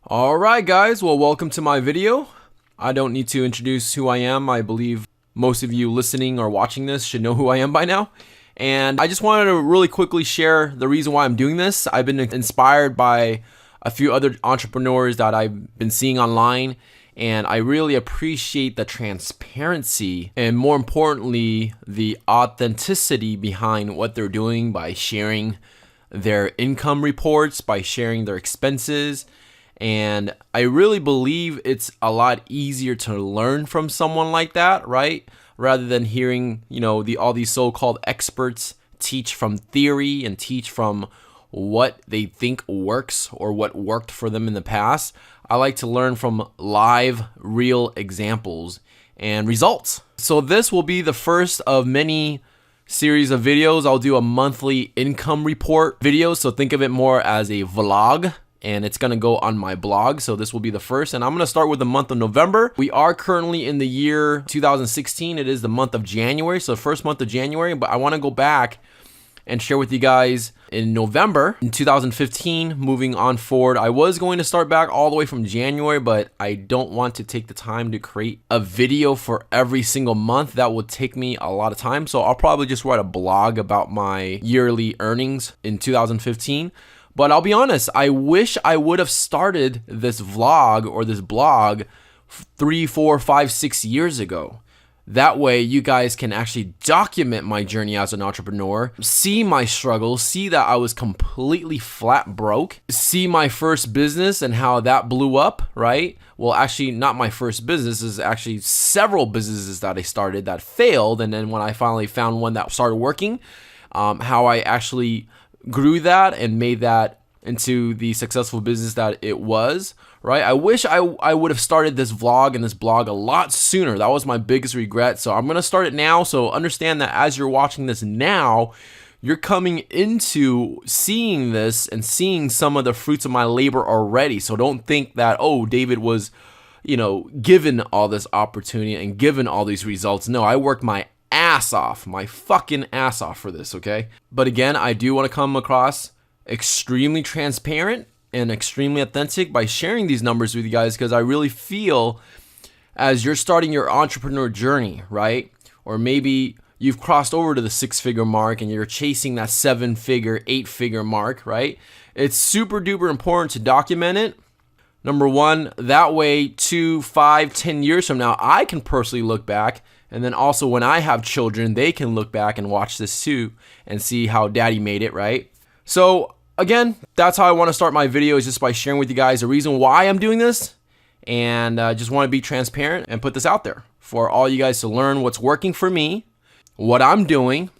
Alright guys, well welcome to my video. I don't need to introduce who I am. I believe most of you listening or watching this should know who I am by now. And I just wanted to really quickly share the reason why I'm doing this. I've been inspired by a few other entrepreneurs that I've been seeing online, and I really appreciate the transparency and, more importantly, the authenticity behind what they're doing by sharing their income reports, by sharing their expenses. And I really believe it's a lot easier to learn from someone like that, right? Rather than hearing, all these so-called experts teach from theory and teach from what they think works or what worked for them in the past. I like to learn from live, real examples and results. So this will be the first of many series of videos. I'll do a monthly income report video. So think of it more as a vlog, and it's going to go on my blog. So this will be the first, and I'm going to start with the month of November. We are currently in the year 2016. It is the month of January, so the first month of January, but I want to go back and share with you guys in November in 2015, moving on forward. I was going to start back all the way from January, but I don't want to take the time to create a video for every single month. That would take me a lot of time. So I'll probably just write a blog about my yearly earnings in 2015. But I'll be honest, I wish I would have started this vlog or this blog 3, 4, 5, 6 years ago. That way you guys can actually document my journey as an entrepreneur, see my struggles, see that I was completely flat broke, see my first business and how that blew up, right? Well, actually not my first business, is actually several businesses that I started that failed. And then when I finally found one that started working, how I actually grew that and made that into the successful business that it was, right? I wish I would have started this vlog and this blog a lot sooner. That was my biggest regret. So I'm going to start it now. So understand that as you're watching this now, you're coming into seeing this and seeing some of the fruits of my labor already. So don't think that, oh, David was, given all this opportunity and given all these results. No, I worked my ass off, my fucking ass off for this, okay? But again, I do want to come across extremely transparent and extremely authentic by sharing these numbers with you guys, because I really feel as you're starting your entrepreneur journey, right? Or maybe you've crossed over to the 6-figure mark and you're chasing that 7-figure, 8-figure mark, right? It's super duper important to document it. Number one, that way 2, 5, 10 years from now, I can personally look back. And then also when I have children, they can look back and watch this too and see how daddy made it, right? So again, that's how I want to start my video, is just by sharing with you guys the reason why I'm doing this. And just want to be transparent and put this out there for all you guys to learn what's working for me, what I'm doing,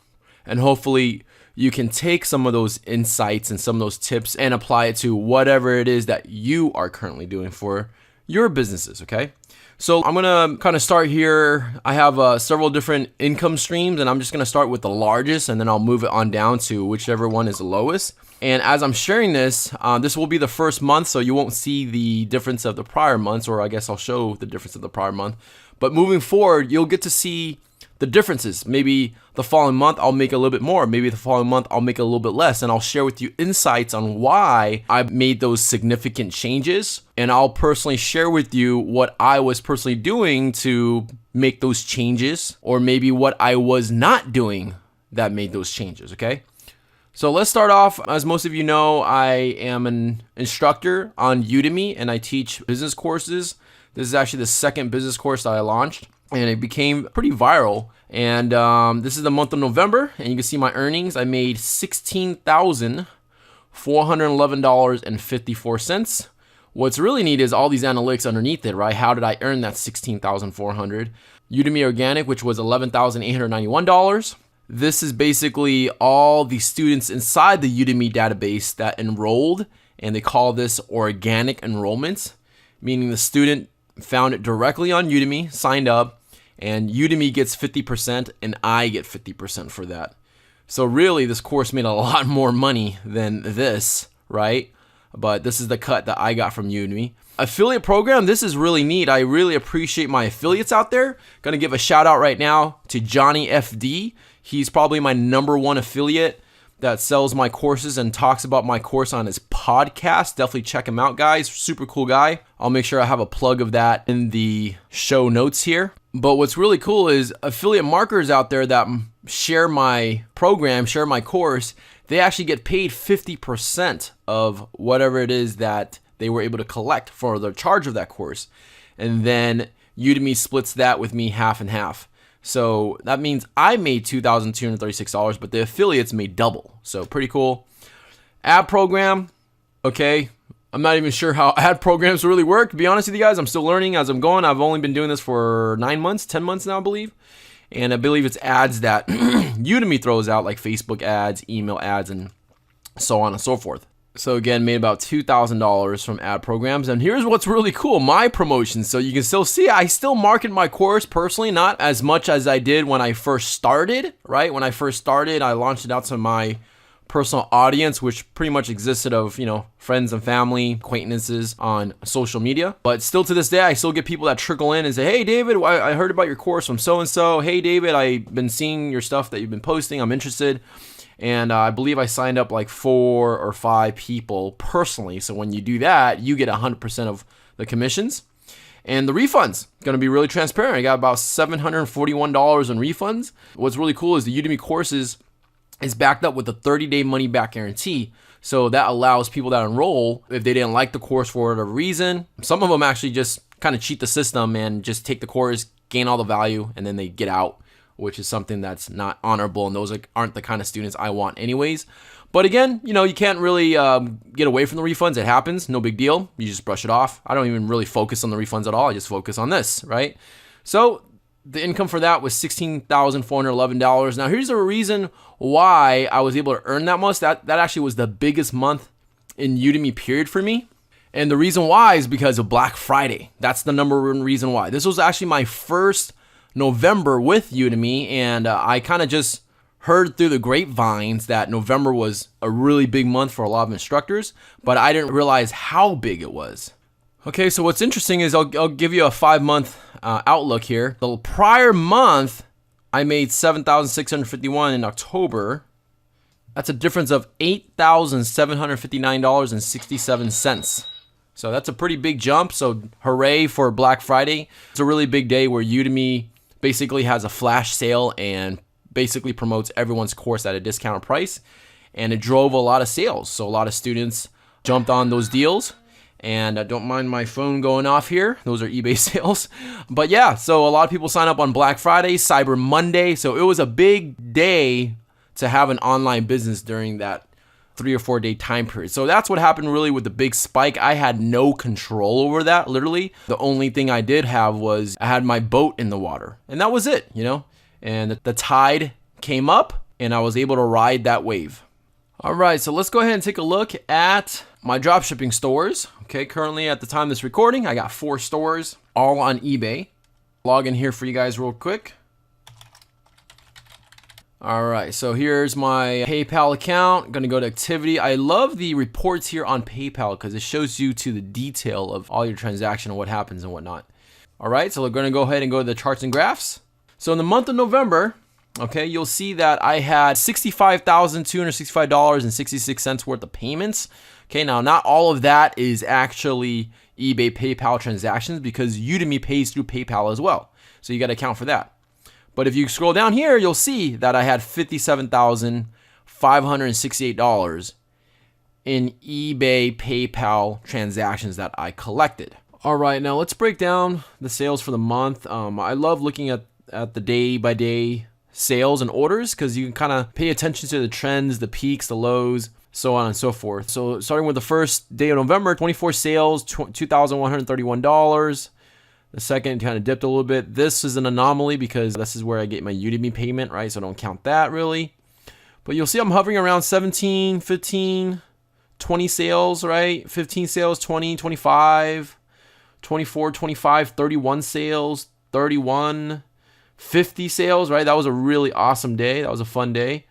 and hopefully you can take some of those insights and some of those tips and apply it to whatever it is that you are currently doing for your businesses, okay? So I'm going to kind of start here. I have several different income streams, and I'm just going to start with the largest, and then I'll move it on down to whichever one is the lowest. And as I'm sharing this, this will be the first month, so you won't see the difference of the prior months, or I guess I'll show the difference of the prior month. But moving forward, you'll get to see the differences. Maybe the following month I'll make a little bit more. Maybe the following month I'll make a little bit less, and I'll share with you insights on why I made those significant changes. And I'll personally share with you what I was personally doing to make those changes, or maybe what I was not doing that made those changes, okay? So let's start off. As most of you know, I am an instructor on Udemy, and I teach business courses. This is actually the second business course that I launched, and it became pretty viral. And this is the month of November, and you can see my earnings. I made $16,411.54. What's really neat is all these analytics underneath it, right? How did I earn that $16,400? Udemy Organic, which was $11,891. This is basically all the students inside the Udemy database that enrolled, and they call this organic enrollments, meaning the student found it directly on Udemy, signed up, and Udemy gets 50% and I get 50% for that. So really, this course made a lot more money than this, right? But this is the cut that I got from Udemy. Affiliate program, this is really neat. I really appreciate my affiliates out there. Gonna give a shout out right now to Johnny FD. He's probably my #1 affiliate. that sells my courses and talks about my course on his podcast. Definitely check him out, guys. Super cool guy. I'll make sure I have a plug of that in the show notes here. But what's really cool is affiliate marketers out there that share my program, share my course, they actually get paid 50% of whatever it is that they were able to collect for the charge of that course. And then Udemy splits that with me half and half. So that means I made $2,236, but the affiliates made double. So pretty cool. Ad program, okay. I'm not even sure how ad programs really work. To be honest with you guys, I'm still learning as I'm going. I've only been doing this for 9 months, 10 months now, I believe. And I believe it's ads that Udemy throws out, like Facebook ads, email ads, and so on and so forth. So again, made about $2,000 from ad programs. And here's what's really cool, my promotions. So you can still see, I still market my course personally, not as much as I did when I first started, right? When I first started, I launched it out to my personal audience, which pretty much existed of, friends and family, acquaintances on social media. But still to this day, I still get people that trickle in and say, hey, David, I heard about your course from so-and-so. Hey, David, I've been seeing your stuff that you've been posting. I'm interested. And I believe I signed up like 4 or 5 people personally. So when you do that, you get 100% of the commissions. And the refunds, going to be really transparent. I got about $741 in refunds. What's really cool is the Udemy courses is backed up with a 30-day money-back guarantee. So that allows people that enroll, if they didn't like the course for whatever reason, some of them actually just kind of cheat the system and just take the course, gain all the value, and then they get out, which is something that's not honorable, and those aren't the kind of students I want anyways. But again, you can't really get away from the refunds. It happens, no big deal. You just brush it off. I don't even really focus on the refunds at all. I just focus on this, right? So the income for that was $16,411. Now here's the reason why I was able to earn that much. That actually was the biggest month in Udemy period for me. And the reason why is because of Black Friday. That's the number one reason why. This was actually my first November with Udemy, and I kind of just heard through the grapevines that November was a really big month for a lot of instructors, but I didn't realize how big it was. Okay, so what's interesting is I'll give you a 5-month outlook here. The prior month, I made $7,651 in October. That's a difference of $8,759.67. So that's a pretty big jump. So hooray for Black Friday. It's a really big day where Udemy basically has a flash sale and basically promotes everyone's course at a discounted price. And it drove a lot of sales. So a lot of students jumped on those deals. And don't mind my phone going off here. Those are eBay sales. But yeah, so a lot of people sign up on Black Friday, Cyber Monday. So it was a big day to have an online business during that 3 or 4 day time period. So that's what happened really with the big spike. I had no control over that, literally. The only thing I did have was I had my boat in the water. And that was it, And the tide came up and I was able to ride that wave. All right, so let's go ahead and take a look at my dropshipping stores. Okay, currently at the time of this recording, I got 4 stores, all on eBay. Log in here for you guys real quick. All right, so here's my PayPal account. I'm gonna go to activity. I love the reports here on PayPal because it shows you to the detail of all your transaction and what happens and whatnot. All right, so we're gonna go ahead and go to the charts and graphs. So in the month of November, okay, you'll see that I had $65,265.66 worth of payments. Okay, now not all of that is actually eBay PayPal transactions because Udemy pays through PayPal as well. So you got to account for that. But if you scroll down here, you'll see that I had $57,568 in eBay PayPal transactions that I collected. All right, now let's break down the sales for the month. I love looking at the day-by-day sales and orders because you can kind of pay attention to the trends, the peaks, the lows, so on and so forth. So starting with the first day of November, 24 sales, $2,131. The second kind of dipped a little bit. This is an anomaly because this is where I get my Udemy payment, right? So I don't count that really. But you'll see I'm hovering around 17, 15, 20 sales, right? 15 sales, 20, 25, 24, 25, 31 sales, 31, 50 sales, right? That was a really awesome day. That was a fun day.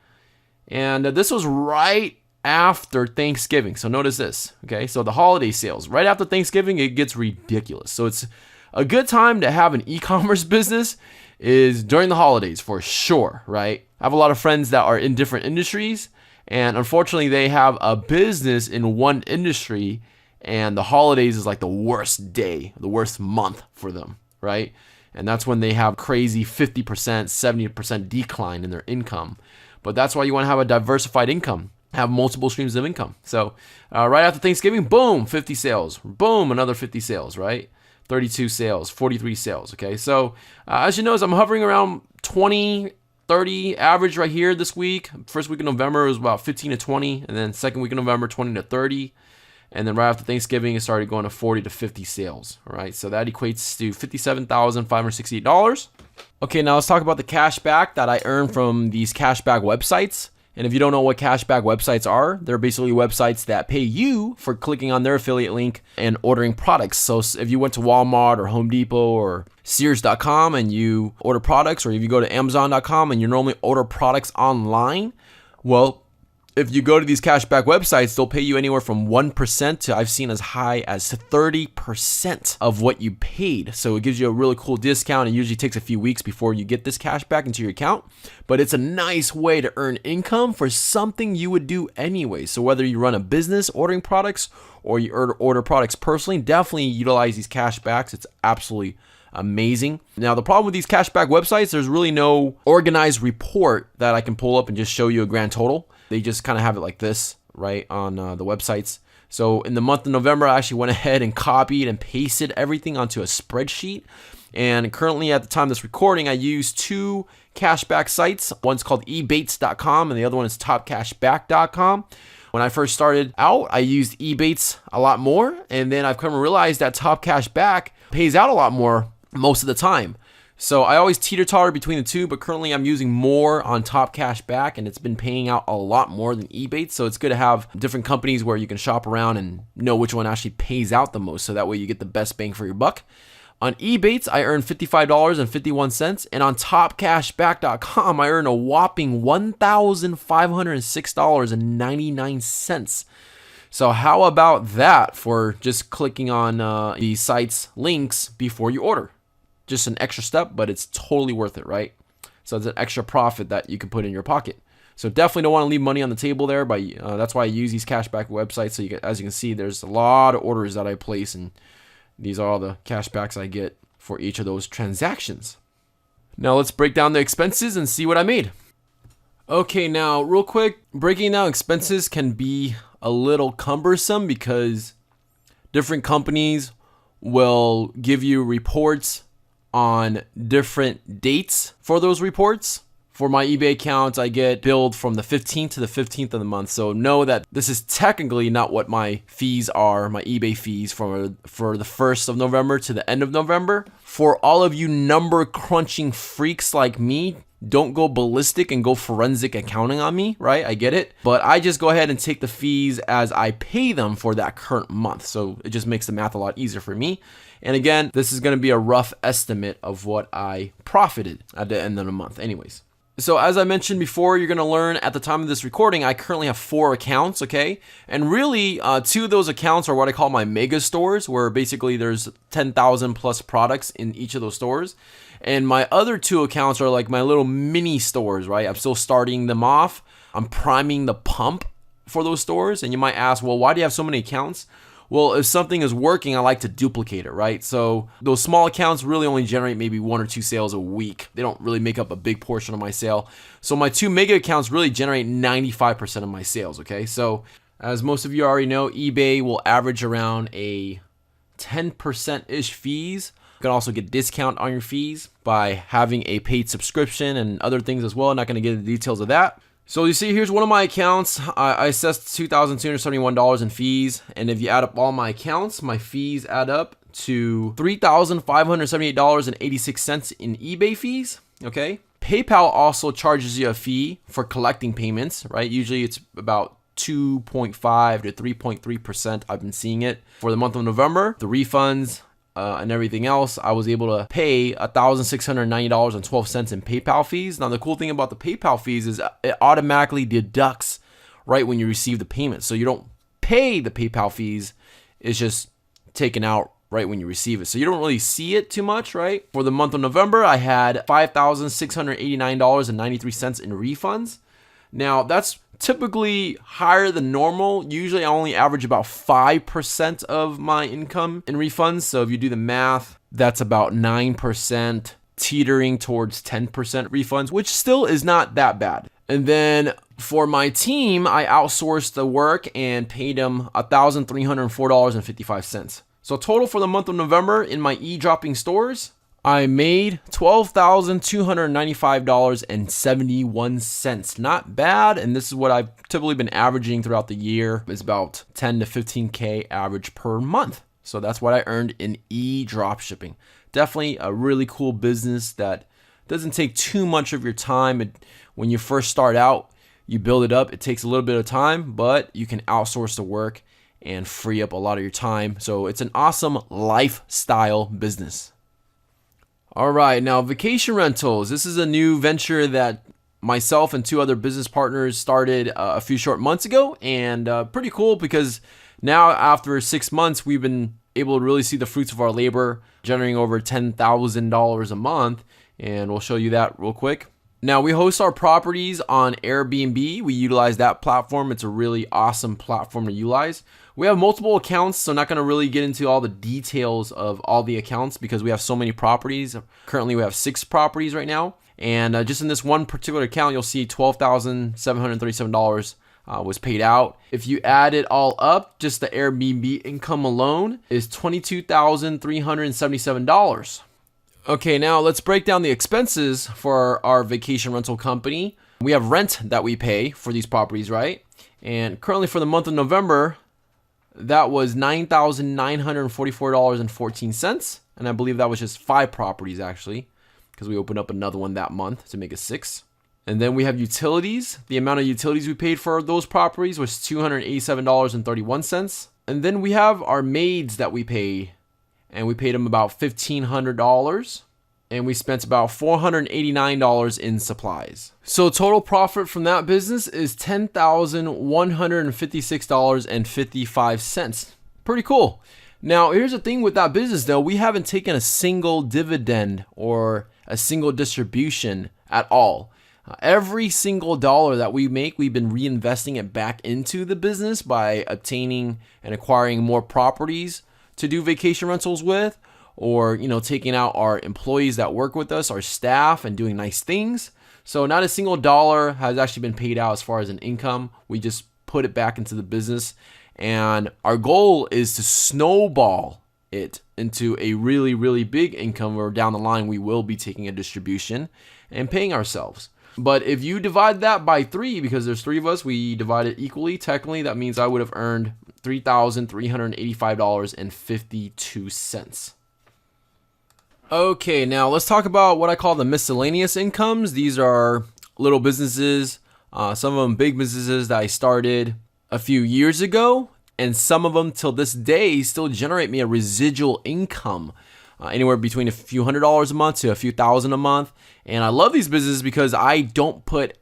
And this was right after Thanksgiving. So notice this, okay? So the holiday sales, right after Thanksgiving, it gets ridiculous. So it's a good time to have an e-commerce business is during the holidays for sure, right? I have a lot of friends that are in different industries And unfortunately, they have a business in one industry, and the holidays is like the worst day, the worst month for them, right? And that's when they have crazy 50%, 70% decline in their income. But that's why you want to have a diversified income, have multiple streams of income. So right after Thanksgiving, boom, 50 sales, boom, another 50 sales, right? 32 sales, 43 sales, okay? So as you notice, I'm hovering around 20, 30 average right here this week. First week of November was about 15 to 20, and then second week of November, 20 to 30. And then right after Thanksgiving, it started going to 40 to 50 sales, all right? So that equates to $57,568. Okay, now let's talk about the cashback that I earn from these cashback websites. And if you don't know what cashback websites are, they're basically websites that pay you for clicking on their affiliate link and ordering products. So if you went to Walmart or Home Depot or Sears.com and you order products, or if you go to Amazon.com and you normally order products online, well, if you go to these cashback websites, they'll pay you anywhere from 1% to I've seen as high as 30% of what you paid. So it gives you a really cool discount. It usually takes a few weeks before you get this cash back into your account, but it's a nice way to earn income for something you would do anyway. So whether you run a business ordering products or you order products personally, definitely utilize these cashbacks. It's absolutely amazing. Now, the problem with these cashback websites, there's really no organized report that I can pull up and just show you a grand total. They just kind of have it like this, right, on the websites. So in the month of November, I actually went ahead and copied and pasted everything onto a spreadsheet. And currently, at the time of this recording, I use two cashback sites. One's called ebates.com and the other one is topcashback.com. When I first started out, I used Ebates a lot more. And then I've come to realize that Top Cashback pays out a lot more most of the time. So I always teeter-totter between the two, but currently I'm using more on Top Cashback, and it's been paying out a lot more than Ebates. So it's good to have different companies where you can shop around and know which one actually pays out the most, so that way you get the best bang for your buck. On Ebates, I earned $55.51, and on TopCashback.com, I earned a whopping $1,506.99. So how about that for just clicking on the site's links before you order? Just an extra step, but it's totally worth it, right? So it's an extra profit that you can put in your pocket. So definitely don't want to leave money on the table there. But that's why I use these cashback websites. So as you can see, there's a lot of orders that I place, and these are all the cashbacks I get for each of those transactions. Now let's break down the expenses and see what I made. Okay, now real quick, breaking down expenses can be a little cumbersome because different companies will give you reports on different dates for those reports. For my eBay account, I get billed from the 15th to the 15th of the month. So know that this is technically not what my fees are, my eBay fees for the 1st of November to the end of November. For all of you number crunching freaks like me, don't go ballistic and go forensic accounting on me, right? I get it. But I just go ahead and take the fees as I pay them for that current month. So it just makes the math a lot easier for me. And again, this is going to be a rough estimate of what I profited at the end of the month anyways. So as I mentioned before, you're going to learn at the time of this recording, I currently have 4 accounts, okay? And really, 2 of those accounts are what I call my mega stores, where basically there's 10,000 plus products in each of those stores. And my other 2 accounts are like my little mini stores, right? I'm still starting them off. I'm priming the pump for those stores. And you might ask, well, why do you have so many accounts? Well, if something is working, I like to duplicate it, right? So those small accounts really only generate maybe 1 or 2 sales a week. They don't really make up a big portion of my sale. So my 2 mega accounts really generate 95% of my sales, okay? So as most of you already know, eBay will average around a 10%-ish fees. You can also get discount on your fees by having a paid subscription and other things as well. I'm not going to get into the details of that. So you see, here's one of my accounts. I assessed $2,271 in fees. And if you add up all my accounts, my fees add up to $3,578.86 in eBay fees, okay? PayPal also charges you a fee for collecting payments, right? Usually it's about 2.5 to 3.3%. I've been seeing it. For the month of November, the refunds and everything else, I was able to pay $1,690.12 in PayPal fees. Now, the cool thing about the PayPal fees is it automatically deducts right when you receive the payment. So you don't pay the PayPal fees. It's just taken out right when you receive it. So you don't really see it too much, right? For the month of November, I had $5,689.93 in refunds. Now, that's typically higher than normal. Usually I only average about 5% of my income in refunds. So if you do the math, that's about 9%, teetering towards 10% refunds, which still is not that bad. And then for my team, I outsourced the work and paid them $1,304.55. So total for the month of November in my e-dropping stores, I made $12,295.71. Not bad, and this is what I've typically been averaging throughout the year. It's about 10 to 15K average per month. So that's what I earned in e-drop shipping. Definitely a really cool business that doesn't take too much of your time. When you first start out, you build it up. It takes a little bit of time, but you can outsource the work and free up a lot of your time. So it's an awesome lifestyle business. All right, now vacation rentals. This is a new venture that myself and two other business partners started a few short months ago, and pretty cool because now after 6 months, we've been able to really see the fruits of our labor, generating over $10,000 a month, and we'll show you that real quick. Now, we host our properties on Airbnb. We utilize that platform. It's a really awesome platform to utilize. We have multiple accounts, so I'm not going to really get into all the details of all the accounts because we have so many properties. Currently, we have 6 properties right now. And just in this one particular account, you'll see $12,737 was paid out. If you add it all up, just the Airbnb income alone is $22,377. Okay, now let's break down the expenses for our vacation rental company. We have rent that we pay for these properties, right? And currently for the month of November, that was $9,944.14. And I believe that was just 5 properties actually, because we opened up another one that month to make it 6. And then we have utilities. The amount of utilities we paid for those properties was $287.31. And then we have our maids that we pay. And we paid them about $1,500. And we spent about $489 in supplies. So total profit from that business is $10,156.55. Pretty cool. Now, here's the thing with that business though. We haven't taken a single dividend or a single distribution at all. Every single dollar that we make, we've been reinvesting it back into the business by obtaining and acquiring more properties to do vacation rentals with, or taking out our employees that work with us, our staff, and doing nice things. So not a single dollar has actually been paid out as far as an income. We just put it back into the business, and our goal is to snowball it into a really, really big income where down the line we will be taking a distribution and paying ourselves. But if you divide that by 3, because there's 3 of us, we divide it equally. Technically, that means I would have earned $3,385.52. Okay, now let's talk about what I call the miscellaneous incomes. These are little businesses, some of them big businesses that I started a few years ago, and some of them till this day still generate me a residual income. Anywhere between a few $100s a month to a few thousand a month. And I love these businesses because I don't put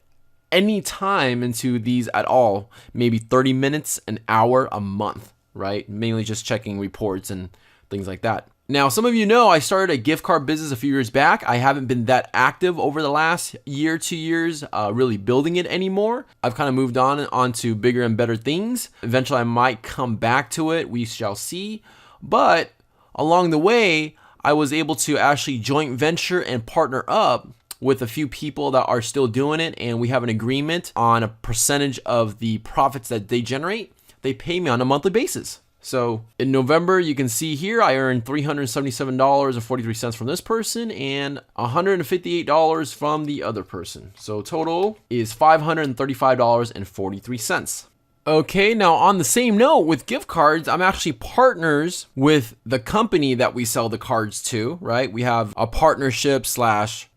any time into these at all. Maybe 30 minutes, an hour a month, right? Mainly just checking reports and things like that. Now, some of you know I started a gift card business a few years back. I haven't been that active over the last year, 2 years, really building it anymore. I've kind of moved on to bigger and better things. Eventually, I might come back to it. We shall see. But along the way, I was able to actually joint venture and partner up with a few people that are still doing it, and we have an agreement on a percentage of the profits that they generate. They pay me on a monthly basis. So in November, you can see here, I earned $377.43 from this person and $158 from the other person. So total is $535.43. Okay, now on the same note with gift cards, I'm actually partners with the company that we sell the cards to, right? We have a partnership /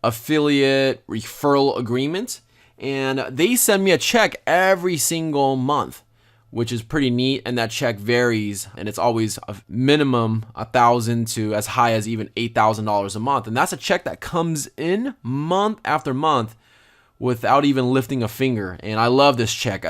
affiliate referral agreement, and they send me a check every single month, which is pretty neat. And that check varies, and it's always a minimum $1,000 to as high as even $8,000 a month. And that's a check that comes in month after month without even lifting a finger. And I love this check.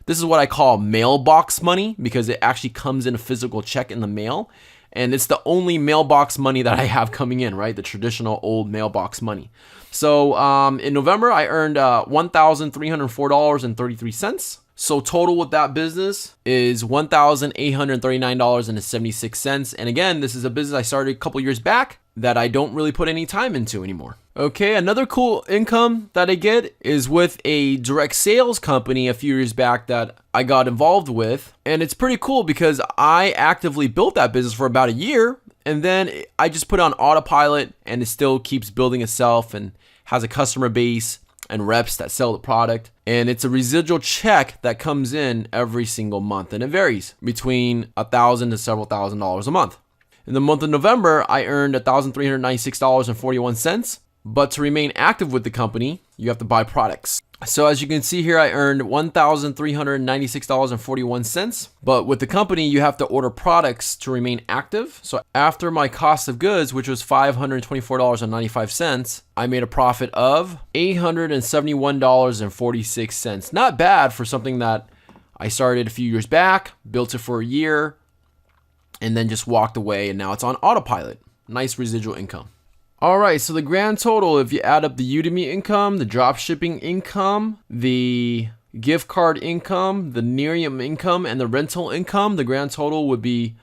This is what I call mailbox money, because it actually comes in a physical check in the mail. And it's the only mailbox money that I have coming in, right? The traditional old mailbox money. So in November, I earned $1,304.33. So total with that business is $1,839.76. And again, this is a business I started a couple years back that I don't really put any time into anymore. Okay, another cool income that I get is with a direct sales company a few years back that I got involved with. And it's pretty cool because I actively built that business for about a year. And then I just put it on autopilot and it still keeps building itself and has a customer base and reps that sell the product. And it's a residual check that comes in every single month. And it varies between $1,000 to several $1,000s a month. In the month of November, I earned $1,396.41. But to remain active with the company, you have to buy products. So as you can see here, I earned $1,396.41. But with the company, you have to order products to remain active. So after my cost of goods, which was $524.95, I made a profit of $871.46. Not bad for something that I started a few years back, built it for a year, and then just walked away. And now it's on autopilot. Nice residual income. All right, so the grand total, if you add up the Udemy income, the drop shipping income, the gift card income, the Nerium income, and the rental income, the grand total would be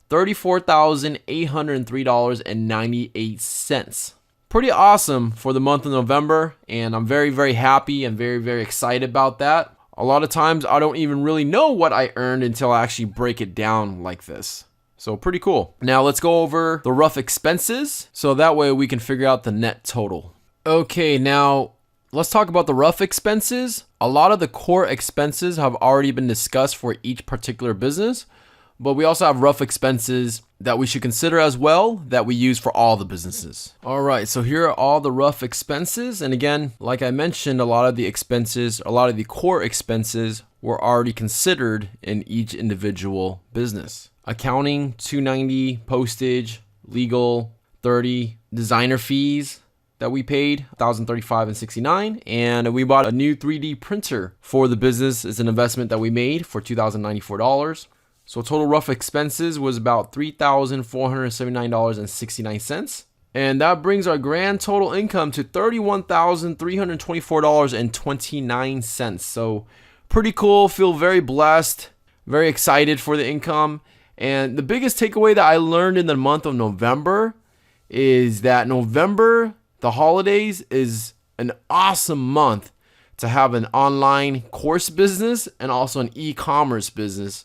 $34,803.98. Pretty awesome for the month of November, and I'm very, very happy and very, very excited about that. A lot of times I don't even really know what I earned until I actually break it down like this. So pretty cool. Now let's go over the rough expenses so that way we can figure out the net total. Okay, now let's talk about the rough expenses. A lot of the core expenses have already been discussed for each particular business, but we also have rough expenses that we should consider as well that we use for all the businesses. All right, so here are all the rough expenses. And again, like I mentioned, a lot of the expenses, a lot of the core expenses were already considered in each individual business. Accounting, $290, postage, legal, $30, designer fees that we paid, $1,035.69, and we bought a new 3D printer for the business. It's an investment that we made for $2,094. So total rough expenses was about $3,479.69. And that brings our grand total income to $31,324.29. So pretty cool. Feel very blessed, very excited for the income. And the biggest takeaway that I learned in the month of November is that November, the holidays, is an awesome month to have an online course business and also an e-commerce business.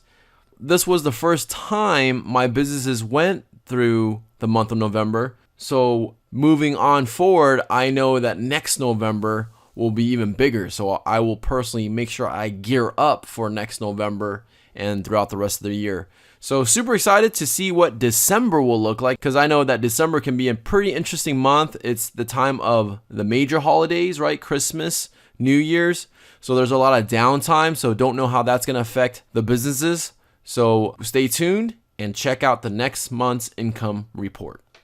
This was the first time my businesses went through the month of November. So moving on forward, I know that next November will be even bigger. So I will personally make sure I gear up for next November and throughout the rest of the year. So super excited to see what December will look like, because I know that December can be a pretty interesting month. It's the time of the major holidays, right? Christmas, New Year's. So there's a lot of downtime. So don't know how that's going to affect the businesses. So stay tuned and check out the next month's income report.